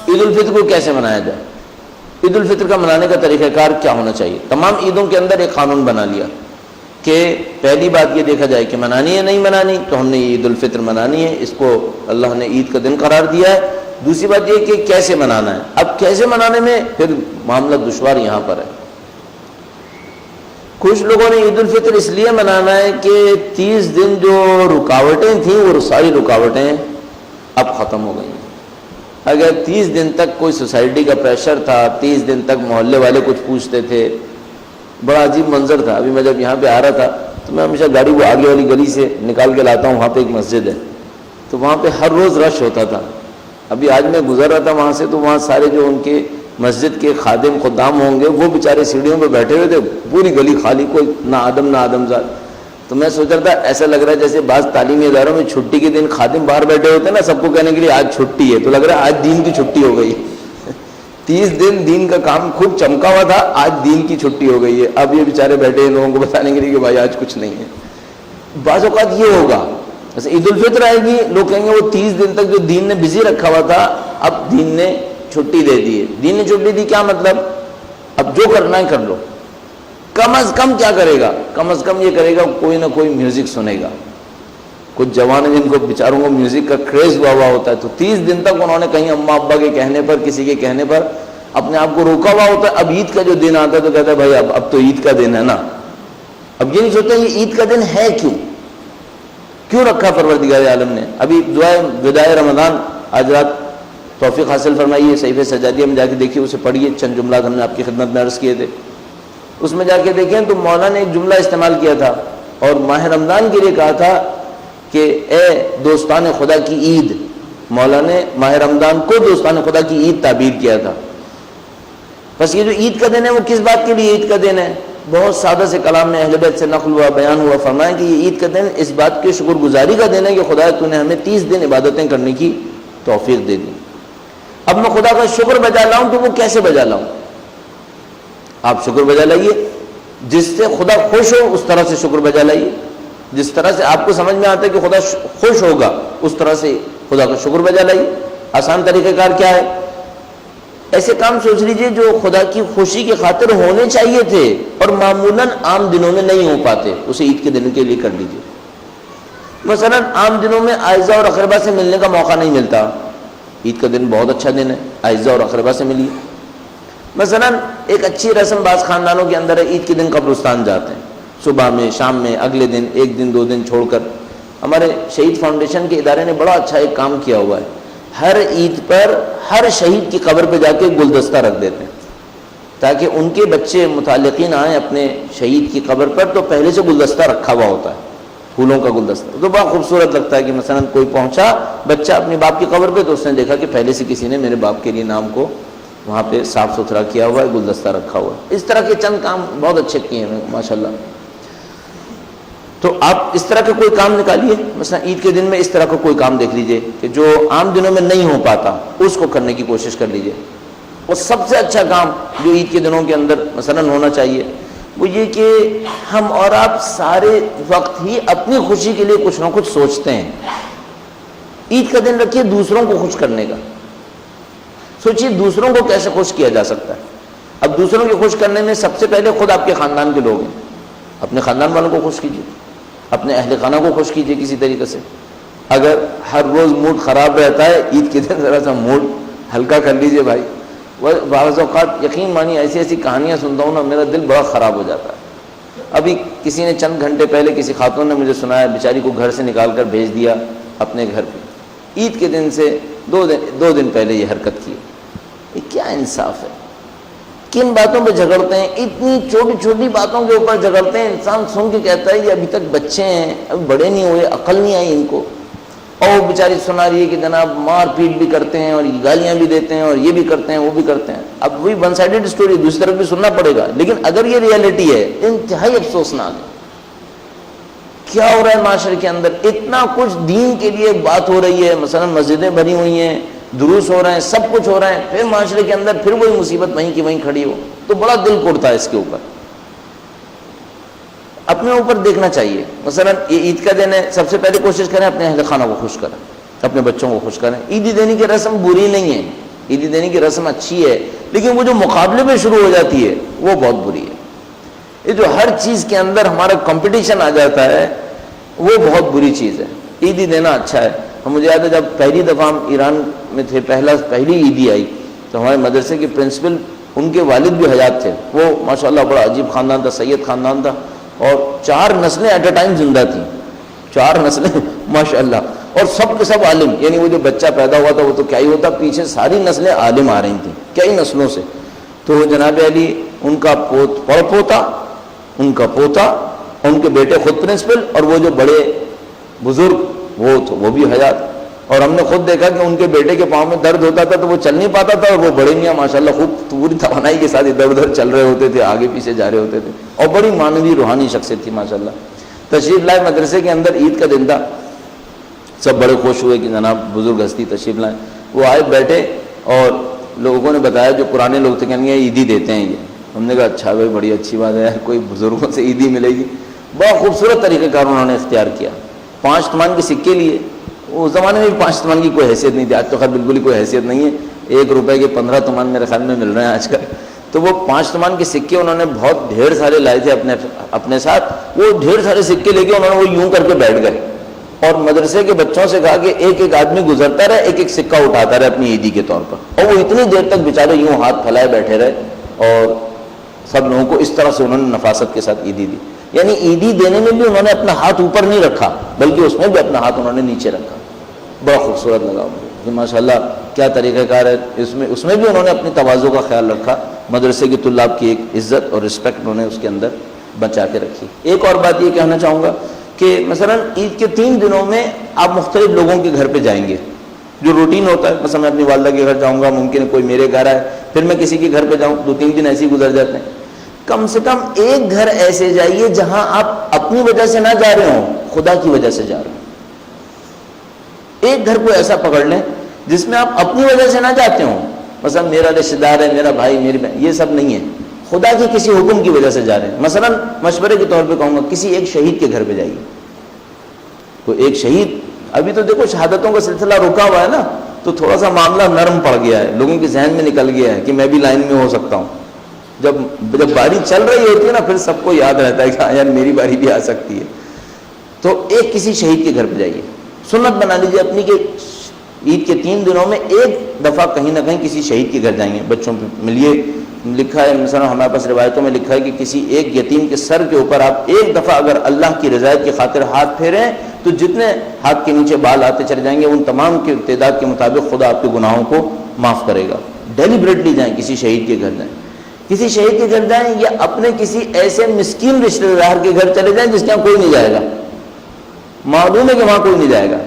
عید الفطر کو کیسے منایا جائے؟ عید الفطر کا منانے کا طریقہ کار کیا ہونا چاہیے؟ تمام عیدوں کے اندر ایک قانون بنا لیا کہ پہلی بات یہ دیکھا جائے کہ منانی ہے نہیں منانی، تو ہم نے عید الفطر منانی ہے، اس کو اللہ نے عید کا دن قرار دیا ہے۔ دوسری بات یہ کہ کیسے منانا ہے۔ اب کیسے منانے میں پھر معاملہ دشوار یہاں پر ہے۔ کچھ لوگوں نے عید الفطر اس لیے منانا ہے کہ 30 دن جو رکاوٹیں تھیں وہ ساری رکاوٹیں اب ختم ہو گئی۔ اگر 30 دن تک کوئی سوسائٹی کا پریشر تھا، 30 دن تک محلے والے کچھ پوچھتے تھے، بڑا عجیب منظر تھا۔ ابھی میں جب یہاں پہ آ رہا تھا تو میں ہمیشہ گاڑی کو آگے والی گلی سے نکال کے لاتا ہوں، وہاں پہ ایک مسجد ہے، تو وہاں پہ ہر روز رش ہوتا تھا۔ ابھی آج میں گزر رہا تھا وہاں سے، تو وہاں سارے جو ان کے مسجد کے خادم خدام ہوں گے وہ بیچارے سیڑھیوں پہ بیٹھے ہوئے تھے، پوری گلی خالی، کوئی نہ آدم زاد۔ تو میں سوچ رہا تھا ایسا لگ رہا ہے جیسے بعض تعلیمی اداروں میں چھٹی کے دن خادم باہر بیٹھے ہوتے ہیں نا، سب کو کہنے کے لیے آج چھٹی ہے، تو لگ رہا ہے آج دین کی چھٹی ہو گئی۔ 30 دن دین کا کام خوب چمکا ہوا تھا، آج دین کی چھٹی ہو گئی ہے۔ اب یہ بیچارے بیٹھے ہیں لوگوں کو بتانے کے لیے کہ بھائی آج کچھ نہیں ہے۔ بعض اوقات یہ ہوگا، جیسے عید الفطر آئے گی، لوگ کہیں گے وہ 30 دن تک جو دین نے بزی رکھا ہوا تھا اب دین نے چھٹی دے دی ہے۔ دین نے چھٹی دی کیا مطلب؟ اب جو کرنا ہے کر لو۔ کم از کم کیا کرے گا؟ کم از کم یہ کرے گا کوئی نہ کوئی میوزک سنے گا۔ کچھ جوان ہیں جن کو بیچاروں کو میوزک کا کریز ہوا ہوتا ہے، تو 30 دن تک انہوں نے کہیں اماں ابا کے کہنے پر، کسی کے کہنے پر اپنے آپ کو روکا ہوا ہوتا ہے۔ اب عید کا جو دن آتا ہے تو کہتا ہے بھائی اب تو عید کا دن ہے نا۔ اب یہ نہیں سوچتا یہ عید کا دن ہے کیوں رکھا پروردگار عالم نے۔ ابھی دعائے وداع رمضان آج رات توفیق حاصل فرمائیے، صحیفہ سجادیہ میں جا کے دیکھیے، اسے پڑھیے، چند جملات ہم نے آپ کی خدمت میں عرض کیے تھے، اس میں جا کے دیکھیں تو مولا نے ایک جملہ استعمال کیا تھا اور ماہ رمضان کے لیے کہا تھا کہ اے دوستان خدا کی عید۔ مولا نے ماہ رمضان کو دوستان خدا کی عید تعبیر کیا تھا۔ بس یہ جو عید کا دن ہے وہ کس بات کے لیے عید کا دن ہے؟ بہت سادہ سے کلام میں اہل بیت سے نقل ہوا، بیان ہوا، فرمایا کہ یہ عید کا دن اس بات کی شکر گزاری کا دن ہے کہ خدا تو نے ہمیں 30 دن عبادتیں کرنے کی توفیق دے دی۔ اب میں خدا کا شکر بجا لاؤں تو وہ کیسے بجا لاؤں؟ آپ شکر بجا لائیے، جس سے خدا خوش ہو اس طرح سے شکر بجا لائیے، جس طرح سے آپ کو سمجھ میں آتا ہے کہ خدا خوش ہوگا اس طرح سے خدا کا شکر بجا لائیے۔ آسان طریقہ کار کیا ہے؟ ایسے کام سوچ لیجئے جو خدا کی خوشی کی خاطر ہونے چاہیے تھے اور معمولاً عام دنوں میں نہیں ہو پاتے، اسے عید کے دن کے لیے کر لیجئے۔ مثلا عام دنوں میں اعزاء اور اقربا سے ملنے کا موقع نہیں ملتا، عید کا دن بہت اچھا دن ہے، اعزاء اور اقربا سے ملیے۔ مثلا ایک اچھی رسم بعض خاندانوں کے اندر ہے، عید کے دن قبرستان جاتے ہیں، صبح میں، شام میں، اگلے دن، ایک دن 2 دن چھوڑ کر۔ ہمارے شہید فاؤنڈیشن کے ادارے نے بڑا اچھا ایک کام کیا ہوا ہے، ہر عید پر ہر شہید کی قبر پہ جا کے گلدستہ رکھ دیتے ہیں تاکہ ان کے بچے متعلقین آئیں اپنے شہید کی قبر پر تو پہلے سے گلدستہ رکھا ہوا ہوتا ہے، پھولوں کا گلدستہ، تو بڑا خوبصورت لگتا ہے کہ مثلا کوئی پہنچا بچہ اپنے باپ کی قبر پہ تو اس نے دیکھا کہ پہلے سے کسی نے میرے باپ کے لیے نام کو وہاں پہ صاف ستھرا کیا ہوا ہے، گلدستہ رکھا ہوا ہے۔ اس طرح کے چند کام بہت اچھے کیے ہیں ماشاءاللہ۔ تو آپ اس طرح کا کوئی کام نکالیے، مثلا عید کے دن میں اس طرح کا کوئی کام دیکھ لیجئے کہ جو عام دنوں میں نہیں ہو پاتا اس کو کرنے کی کوشش کر لیجئے۔ اور سب سے اچھا کام جو عید کے دنوں کے اندر مثلا ہونا چاہیے وہ یہ کہ ہم اور آپ سارے وقت ہی اپنی خوشی کے لیے کچھ نہ کچھ سوچتے ہیں۔ عید کا دن رکھیے دوسروں کو خوش کرنے کا، سوچیے دوسروں کو کیسے خوش کیا جا سکتا ہے۔ اب دوسروں کو خوش کرنے میں سب سے پہلے خود آپ کے خاندان کے لوگ ہیں، اپنے خاندان والوں کو خوش کیجیے، اپنے اہل خانہ کو خوش کیجیے کسی طریقے سے۔ اگر ہر روز موڈ خراب رہتا ہے، عید کے دن ذرا سا موڈ ہلکا کر لیجیے بھائی۔ بعض اوقات یقین مانیے ایسی کہانیاں سنتا ہوں نا میرا دل بڑا خراب ہو جاتا ہے۔ ابھی کسی نے چند گھنٹے پہلے کسی خاتون نے مجھے سنایا، بیچاری کو گھر سے نکال کر بھیج دیا اپنے گھر پہ، عید کے دن سے 2 دن پہلے یہ حرکت کی۔ یہ کیا انصاف ہے؟ کن باتوں پہ جھگڑتے ہیں، اتنی چھوٹی چھوٹی باتوں کے اوپر جھگڑتے ہیں، انسان سن کے کہتا ہے یہ ابھی تک بچے ہیں، ابھی بڑے نہیں ہوئے، عقل نہیں آئی ان کو۔ اور وہ بیچاری سنا رہی ہے کہ جناب مار پیٹ بھی کرتے ہیں اور گالیاں بھی دیتے ہیں اور یہ بھی کرتے ہیں وہ بھی کرتے ہیں۔ اب وہی ون سائیڈڈ اسٹوری، دوسری طرف بھی سننا پڑے گا، لیکن اگر یہ ریئلٹی ہے انتہائی افسوسناک ہے۔ کیا ہو رہا ہے معاشرے کے اندر؟ اتنا کچھ دین کے لیے بات ہو رہی ہے، مثلا مسجدیں بھری ہوئی ہیں، دروس ہو رہے ہیں، سب کچھ ہو رہا ہے، پھر معاشرے کے اندر پھر وہی مصیبت وہیں کی وہیں کھڑی ہو تو بڑا دل کوڑتا ہے اس کے اوپر۔ اپنے اوپر دیکھنا چاہیے، مثلا یہ عید کا دن ہے، سب سے پہلے کوشش کریں اپنے اہل خانہ کو خوش کریں، اپنے بچوں کو خوش کریں۔ عیدی دینے کی رسم بری نہیں ہے، عیدی دینے کی رسم اچھی ہے، لیکن وہ جو مقابلے میں شروع ہو جاتی ہے وہ بہت بری ہے۔ یہ جو ہر چیز کے اندر ہمارا کمپٹیشن آ جاتا ہے وہ بہت بری چیز ہے۔ عیدی دینا اچھا ہے۔ مجھے یاد ہے جب پہلی دفعہ ہم ایران میں تھے، پہلی عیدی آئی تو ہمارے مدرسے کے پرنسپل، ان کے والد بھی حیات تھے، وہ ماشاءاللہ بڑا عجیب خاندان تھا، سید خاندان تھا، اور 4 نسلیں ایٹ اے ٹائم زندہ تھیں، 4 نسلیں ماشاءاللہ، اور سب کے سب عالم، یعنی وہ جو بچہ پیدا ہوا تھا وہ تو کیا ہی ہوتا، پیچھے ساری نسلیں عالم آ رہی تھیں کئی نسلوں سے۔ تو جناب علی ان کا پوتا، ان کا پوتا، ان کے بیٹے خود پرنسپل، اور وہ جو بڑے بزرگ وہ بھی حیات۔ اور ہم نے خود دیکھا کہ ان کے بیٹے کے پاؤں میں درد ہوتا تھا تو وہ چل نہیں پاتا تھا، اور وہ بڑے میاں ماشاءاللہ خوب پوری توانائی کے ساتھ ادھر ادھر چل رہے ہوتے تھے، آگے پیچھے جا رہے ہوتے تھے، اور بڑی معنوی روحانی شخصیت تھی ماشاءاللہ۔ تشریف لائے مدرسے کے اندر، عید کا دن تھا، سب بڑے خوش ہوئے کہ جناب بزرگ ہستی تشریف لائیں۔ وہ آئے بیٹھے اور لوگوں نے بتایا جو پرانے لوگ تھے کہ عیدی دیتے ہیں یہ۔ ہم نے کہا اچھا بھائی بڑی اچھی بات ہے، کوئی بزرگوں سے عیدی ملے گی۔ بڑا خوبصورت طریقہ کار انہوں نے اختیار کیا۔ 5 تمان کے سکے لیے، اس زمانے میں بھی 5 تمان کی کوئی حیثیت نہیں تھی، آج تو خیر بالکل ہی کوئی حیثیت نہیں ہے، 1 روپے کے 15 تمان میرے خیال میں مل رہے ہیں آج کل۔ تو وہ 5 تمان کے سکے انہوں نے بہت ڈھیر سارے لائے تھے اپنے ساتھ، وہ ڈھیر سارے سکے لے کے انہوں نے وہ یوں کر کے بیٹھ گئے، اور مدرسے کے بچوں سے کہا کہ ایک آدمی گزرتا رہے، ایک سکہ اٹھاتا رہے اپنی عیدی کے طور پر، اور وہ اتنی دیر تک بیچارے یوں ہاتھ پھیلائے بیٹھے رہے، اور سب لوگوں کو اس طرح سے انہوں نے نفاست کے ساتھ عیدی دی۔ یعنی عیدی دینے میں بھی انہوں نے اپنا ہاتھ اوپر نہیں رکھا، بلکہ اس میں بھی اپنا ہاتھ انہوں نے نیچے رکھا۔ بڑا خوبصورت لگا مجھے کہ ماشاءاللہ کیا طریقہ کار ہے، اس میں بھی انہوں نے اپنی تواضع کا خیال رکھا، مدرسے کے طلاب کی ایک عزت اور رسپیکٹ انہوں نے اس کے اندر بچا کے رکھی۔ ایک اور بات یہ کہنا چاہوں گا کہ مثلا عید کے 3 دنوں میں آپ مختلف لوگوں کے گھر پہ جائیں گے، جو روٹین ہوتا ہے، مثلا میں اپنی والدہ کے گھر جاؤں گا، ممکن ہے کوئی میرے گھر آئے، پھر میں کسی کے گھر پہ جاؤں، 2-3 دن ایسے ہی گزر جاتے ہیں۔ کم سے کم ایک گھر ایسے جائیے جہاں آپ اپنی وجہ سے نہ جا رہے ہوں، خدا کی وجہ سے جا رہے ہوں۔ ایک گھر کو ایسا پکڑ لیں جس میں آپ اپنی وجہ سے نہ جاتے ہوں، مثلا میرا رشتہ دار ہے، میرا بھائی، میری بہن، یہ سب نہیں ہے، خدا کے کسی حکم کی وجہ سے جا رہے ہیں۔ مثلا مشورے کے طور پہ کہوں گا کسی ایک شہید کے گھر پہ جائیے، کوئی ایک شہید، ابھی تو دیکھو شہادتوں کا سلسلہ رکا ہوا ہے نا، تو تھوڑا سا معاملہ نرم پڑ گیا ہے، لوگوں کے ذہن میں نکل گیا ہے کہ میں بھی لائن میں ہو سکتا ہوں۔ جب باری چل رہی ہوتی ہے نا، پھر سب کو یاد رہتا ہے کہ ہاں یار میری باری بھی آ سکتی ہے۔ تو ایک کسی شہید کے گھر پہ جائیے، سنت بنا لیجیے اپنی کہ عید کے 3 دنوں میں ایک دفعہ کہیں نہ کہیں کسی شہید کے گھر جائیں گے، بچوں پہ ملیے۔ لکھا ہے مثلا ہمارے پاس روایتوں میں لکھا ہے کہ کسی ایک یتیم کے سر کے اوپر آپ ایک دفعہ اگر اللہ کی رضایت کی خاطر ہاتھ پھیریں تو جتنے ہاتھ کے نیچے بال آتے چلے جائیں گے ان تمام کی تعداد کے مطابق خدا آپ کے گناہوں کو معاف کرے گا۔ ڈیلیبریٹلی جائیں، کسی شہید کے گھر جائیں، کسی شہید کے گھر جائیں، یا اپنے کسی ایسے مسکین رشتہ دار کے گھر چلے جائیں جس کے یہاں کوئی نہیں جائے گا، معلوم ہے کہ وہاں کوئی نہیں جائے گا،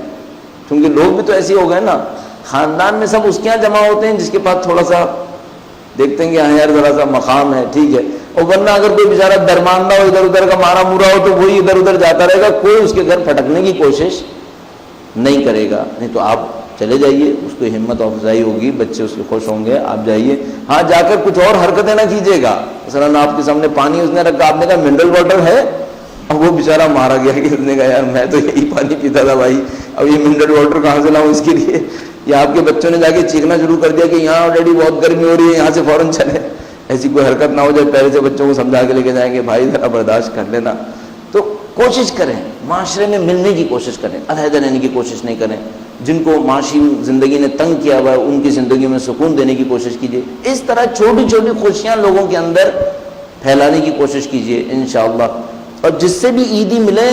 کیونکہ لوگ بھی تو ایسے ہو گئے نا، خاندان میں سب اس کے یہاں جمع ہوتے ہیں جس کے پاس تھوڑا سا دیکھتے ہیں کہ ہاں یار ذرا سا مقام ہے، ٹھیک ہے، اور ورنہ اگر کوئی بیچارہ درماندہ ہو، ادھر ادھر کا مارا مورا ہو تو وہی ادھر ادھر جاتا رہے گا، کوئی اس کے گھر پھٹکنے کی کوشش نہیں کرے گا۔ نہیں تو آپ چلے جائیے، اس کو ہمت افزائی ہوگی، بچے اس کے خوش ہوں گے، آپ جائیے۔ ہاں جا کر کچھ اور حرکتیں نہ کیجیے گا، مثلا آپ کے سامنے پانی اس نے رکھا، آپ نے کہا منرل واٹر ہے، اب وہ بیچارہ مارا گیا کہ اس نے کہا یار میں تو یہی پانی پیتا تھا بھائی، اب یہ منرل واٹر کہاں سے لاؤں اس کے لیے، یا آپ کے بچوں نے جا کے چیخنا شروع کر دیا کہ یہاں آلریڈی بہت گرمی ہو رہی ہے، یہاں سے فوراً چلے، ایسی کوئی حرکت نہ ہو جائے، پہلے سے بچوں کو سمجھا کے لے کے جائیں گے بھائی ذرا برداشت کر لینا۔ تو کوشش کریں، معاشرے میں ملنے کی کوشش کریں، علیحدہ رہنے کی کوشش نہیں کریں، جن کو معاشی زندگی نے تنگ کیا ہوا ہے ان کی زندگی میں سکون دینے کی کوشش کیجیے، اس طرح چھوٹی چھوٹی خوشیاں لوگوں کے اندر پھیلانے کی کوشش کیجیے انشاءاللہ۔ اور جس سے بھی عیدی ملے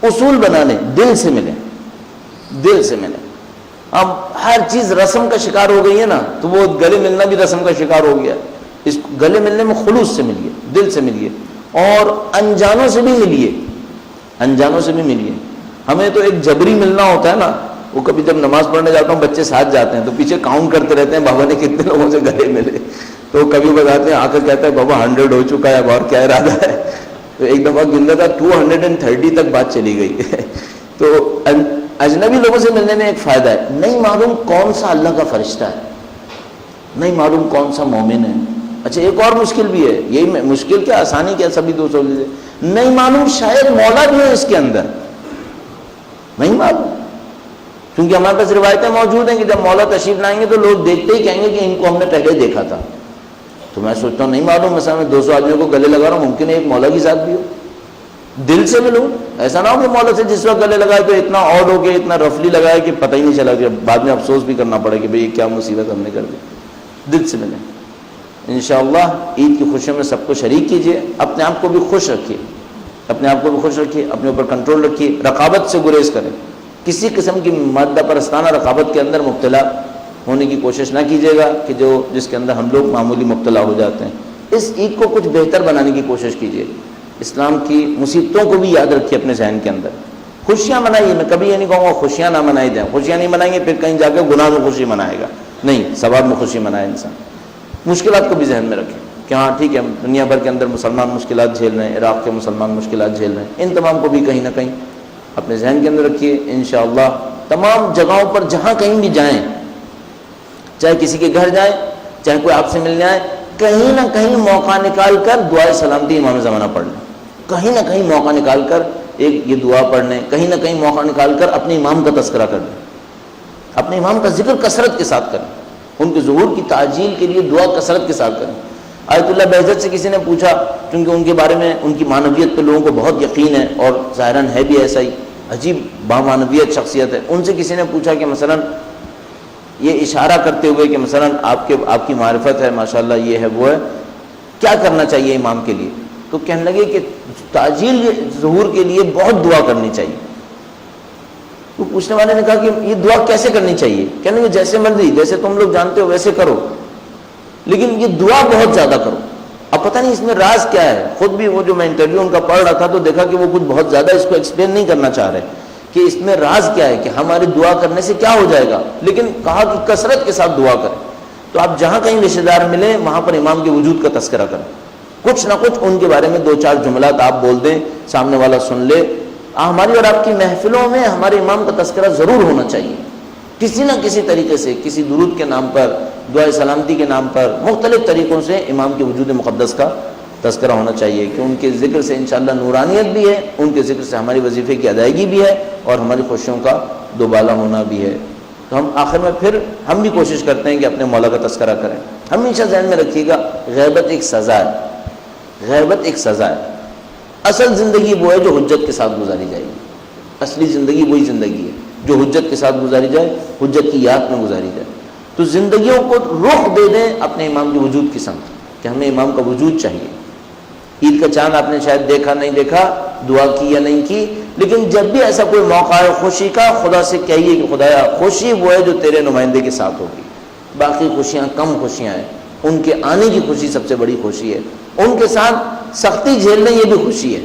اصول بنا لیں، دل سے ملیں، دل سے ملیں۔ اب ہر چیز رسم کا شکار ہو گئی ہے نا، تو وہ گلے ملنا بھی رسم کا شکار ہو گیا۔ اس گلے ملنے میں خلوص سے ملیے، دل سے ملیے، اور انجانوں سے بھی ملیے، انجانوں سے بھی ملیے۔ ہمیں تو ایک جبری ملنا ہوتا ہے نا، وہ کبھی جب نماز پڑھنے جاتا ہوں بچے ساتھ جاتے ہیں تو پیچھے کاؤنٹ کرتے رہتے ہیں بابا نے کتنے لوگوں سے گلے ملے، تو کبھی بتاتے ہیں، آ کر کہتا ہے بابا 100 ہو چکا ہے، اب اور کیا ارادہ ہے؟ تو ایک دفعہ گندا تھا 230 تک بات چلی گئی۔ تو اجنبی لوگوں سے ملنے میں ایک فائدہ ہے، نہیں معلوم کون سا اللہ کا فرشتہ ہے، نہیں معلوم کون سا مومن ہے۔ اچھا ایک اور مشکل بھی ہے، یہی مشکل کیا آسانی کیا، سبھی دوستوں سے نہیں معلوم شاید مولا بھی ہے اس کے اندر، نہیں معلوم، کیونکہ ہمارے پاس روایتیں موجود ہیں کہ جب مولا تشریف لائیں گے تو لوگ دیکھتے ہی کہیں گے کہ ان کو ہم نے پہلے دیکھا تھا. تو میں سوچتا ہوں نہیں معلوم، مثلا میں 200 آدمیوں کو گلے لگا رہا ہوں، ممکن ہے ایک مولا کی ذات بھی ہو. دل سے ملوں، ایسا نہ ہو کہ مولا سے جس وقت گلے لگائے تو اتنا آڈ ہو کے اتنا رفلی لگائے کہ پتہ ہی نہیں چلا، کہ بعد میں افسوس بھی کرنا پڑے کہ بھئی یہ کیا مصیبت ہم نے کر دی. دل سے ملیں انشاءاللہ. عید کی خوشیوں میں سب کو شریک کیجیے، اپنے آپ کو بھی خوش رکھیے، اپنے آپ کو بھی خوش رکھیے، اپنے اوپر کنٹرول رکھیے، رقابت سے گریز کریں. کسی قسم کی مادہ پرستانہ رقابت کے اندر مبتلا ہونے کی کوشش نہ کیجیے گا کہ جس کے اندر ہم لوگ معمولی مبتلا ہو جاتے ہیں. اس عید کو کچھ بہتر بنانے کی کوشش کیجیے. اسلام کی مصیبتوں کو بھی یاد رکھیے اپنے ذہن کے اندر. خوشیاں منائیے، میں کبھی یہ نہیں کہوں گا خوشیاں نہ منائی دیں. خوشیاں نہیں منائیں گے پھر کہیں جا کے گناہ میں خوشی منائے گا. نہیں، ثواب میں خوشی منائے انسان. مشکلات کو بھی ذہن میں رکھیں کہ ہاں ٹھیک ہے، دنیا بھر کے اندر مسلمان مشکلات جھیل رہے ہیں، عراق کے مسلمان مشکلات جھیل رہے ہیں، ان تمام کو بھی کہیں نہ کہیں اپنے ذہن کے اندر رکھیے. انشاءاللہ تمام جگہوں پر جہاں کہیں بھی جائیں، چاہے کسی کے گھر جائیں، چاہے کوئی آپ سے ملنے آئے، کہیں نہ کہیں موقع نکال کر دعائے سلامتی امام زمانہ پڑھ لیں. کہیں نہ کہیں موقع نکال کر ایک یہ دعا پڑھ لیں، کہیں نہ کہیں موقع نکال کر اپنے امام کا تذکرہ کر لیں، اپنے امام کا ذکر کثرت کے ساتھ کریں. ان کے ظہور کی تعجیل کے لیے دعا کثرت کے ساتھ کریں. آیت اللہ بہجت سے کسی نے پوچھا، کیونکہ ان کے بارے میں ان کی معنویت پہ لوگوں کو بہت یقین ہے اور ظاہراً ہے بھی ایسا ہی، عجیب بامعنویت شخصیت ہے. ان سے کسی نے پوچھا کہ مثلا یہ اشارہ کرتے ہوئے کہ مثلا آپ کی معرفت ہے ماشاءاللہ، یہ ہے وہ ہے، کیا کرنا چاہیے امام کے لیے؟ تو کہنے لگے کہ تعجیل ظہور کے لیے بہت دعا کرنی چاہیے. تو پوچھنے والے نے کہا کہ یہ دعا کیسے کرنی چاہیے؟ کہنے لگے جیسے مرضی، جیسے تم لوگ جانتے ہو ویسے کرو، لیکن یہ دعا بہت زیادہ کرو. اب پتہ نہیں اس میں راز کیا ہے. خود بھی وہ جو میں انٹرویو ان کا پڑھ رہا تھا تو دیکھا کہ وہ کچھ بہت زیادہ اس کو ایکسپلین نہیں کرنا چاہ رہے کہ اس میں راز کیا ہے، کہ ہماری دعا کرنے سے کیا ہو جائے گا، لیکن کہا کہ کثرت کے ساتھ دعا کریں. تو آپ جہاں کہیں رشتہ دار ملیں وہاں پر امام کے وجود کا تذکرہ کریں، کچھ نہ کچھ ان کے بارے میں 2-4 جملات آپ بول دیں، سامنے والا سن لے. ہماری اور آپ کی محفلوں میں ہمارے امام کا تذکرہ ضرور ہونا چاہیے، کسی نہ کسی طریقے سے، کسی درود کے نام پر، دعائے سلامتی کے نام پر، مختلف طریقوں سے امام کے وجود مقدس کا تذکرہ ہونا چاہیے کہ ان کے ذکر سے انشاءاللہ نورانیت بھی ہے، ان کے ذکر سے ہماری وظیفے کی ادائیگی بھی ہے اور ہماری خوشیوں کا دوبالا ہونا بھی ہے. تو ہم آخر میں پھر ہم بھی کوشش کرتے ہیں کہ اپنے مولا کا تذکرہ کریں. ہمیشہ ذہن میں رکھیے گا غیبت ایک سزا ہے، غیبت ایک سزا ہے. اصل زندگی وہ ہے جو حجت کے ساتھ گزاری جائے گی. اصلی زندگی وہی زندگی ہے جو حجت کے ساتھ گزاری جائے، حجت کی یاد میں گزاری جائے. تو زندگیوں کو رخ دے دیں اپنے امام کے وجود کی سمت کہ ہمیں امام کا وجود چاہیے. عید کا چاند آپ نے شاید دیکھا نہیں دیکھا، دعا کی یا نہیں کی، لیکن جب بھی ایسا کوئی موقع ہے خوشی کا، خدا سے کہیے کہ خدایا خوشی وہ ہے جو تیرے نمائندے کے ساتھ ہوگی. باقی خوشیاں کم خوشیاں ہیں، ان کے آنے کی خوشی سب سے بڑی خوشی ہے. ان کے ساتھ سختی جھیلنے یہ بھی خوشی ہے.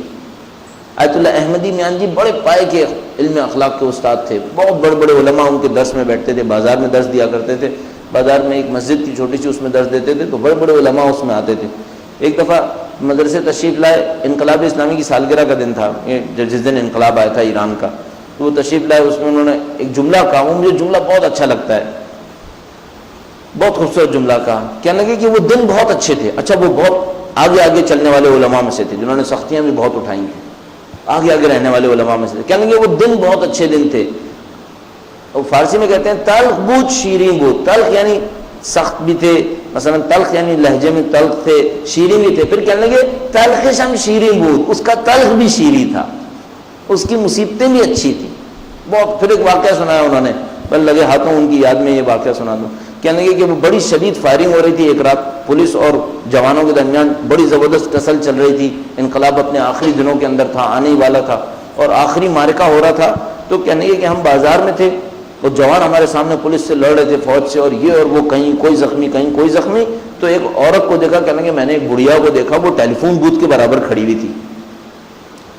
آیت اللہ احمدی میان جی بڑے پائے کے علم اخلاق کے استاد تھے، بہت بڑے بڑے علماء ان کے درس میں بیٹھتے تھے، بازار میں درس دیا کرتے تھے. بازار میں ایک مسجد کی چھوٹی سی اس میں درس دیتے تھے تو بڑے بڑے علماء اس میں آتے تھے. ایک دفعہ مدرسے تشریف لائے، انقلاب اسلامی کی سالگرہ کا دن تھا، جس دن انقلاب آیا تھا ایران کا. تو وہ تشریف لائے، اس میں انہوں نے ایک جملہ کہا، وہ مجھے جملہ بہت اچھا لگتا ہے، بہت خوبصورت جملہ کہا. کہنے لگے کہ وہ دن بہت اچھے تھے. اچھا وہ بہت آگے آگے چلنے والے علماء میں سے تھے جنہوں نے سختیاں بھی بہت اٹھائیں گی، آگے آگے رہنے والے علماء میں سے تھے. کہنے لگے وہ دن بہت اچھے دن تھے. اور فارسی میں کہتے ہیں تلخ بود شیریں بود. تلخ یعنی سخت بھی تھے، مثلا تلخ یعنی لہجے میں تلخ تھے، شیریں بھی تھے. پھر کہنے لگے تلخ شم شیریں بود، اس کا تلخ بھی شیریں تھا، اس کی مصیبتیں بھی اچھی تھیں بہت. پھر ایک واقعہ سنایا انہوں نے، بل لگے ہاتھوں ان کی یاد میں یہ واقعہ سنا دوں. کہنے لگے کہ وہ بڑی شدید فائرنگ ہو رہی تھی ایک رات، پولیس اور جوانوں کے درمیان بڑی زبردست ٹسل چل رہی تھی. انقلاب اپنے آخری دنوں کے اندر تھا، آنے ہی والا تھا اور آخری معرکہ ہو رہا تھا. تو کہنے لگے کہ ہم بازار میں تھے اور جوان ہمارے سامنے پولیس سے لڑ رہے تھے، فوج سے، اور یہ اور وہ، کہیں کوئی زخمی کہیں کوئی زخمی. تو ایک عورت کو دیکھا، کہنے لگے میں نے ایک بڑھیا کو دیکھا، وہ ٹیلی فون بوتھ کے برابر کھڑی ہوئی تھی.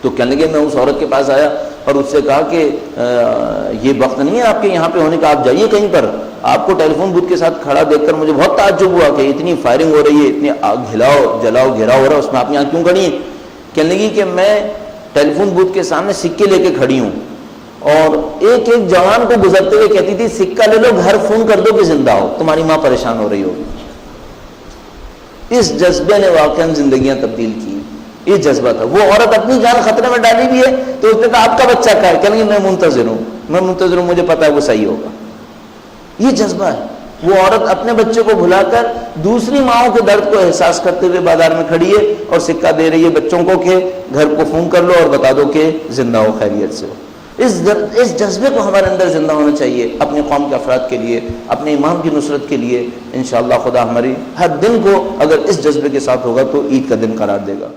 تو کہنے لگے میں اس عورت کے پاس آیا اور اس سے کہا کہ یہ وقت نہیں ہے آپ کے یہاں پہ ہونے کا، آپ جائیے کہیں پر. آپ کو ٹیلی فون بوتھ کے ساتھ کھڑا دیکھ کر مجھے بہت تعجب ہوا کہ اتنی فائرنگ ہو رہی ہے، اتنی ہلاؤ جلاؤ گھیراؤ ہو رہا ہے، اس میں آپ یہاں کیوں کھڑی ہیں؟ کہنے لگی کہ میں ٹیلی فون بوتھ کے سامنے سکے لے کے کھڑی ہوں اور ایک ایک جوان کو گزرتے ہوئے کہتی تھی سکہ لے لو، گھر فون کر دو کہ زندہ ہو، تمہاری ماں پریشان ہو رہی ہوگی. اس جذبے نے واقعاً زندگیاں تبدیل کی. یہ جذبہ تھا. وہ عورت اپنی جان خطرے میں ڈالی بھی ہے تو اس نے کہا آپ کا بچہ کہا ہے؟ کہنے لگے میں منتظر ہوں، میں منتظر ہوں، مجھے پتا ہے وہ صحیح ہوگا. یہ جذبہ ہے. وہ عورت اپنے بچے کو بھلا کر دوسری ماؤں کے درد کو احساس کرتے ہوئے بازار میں کھڑی ہے اور سکہ دے رہی ہے بچوں کو کہ گھر کو فون کر لو اور بتا دو کہ زندہ ہو، خیریت سے ہو. اس جذبے کو ہمارے اندر زندہ ہونا چاہیے اپنے قوم کے افراد کے لیے، اپنے امام کی نصرت کے لیے. انشاءاللہ خدا ہماری ہر دن کو اگر اس جذبے کے ساتھ ہوگا تو عید کا دن قرار دے گا.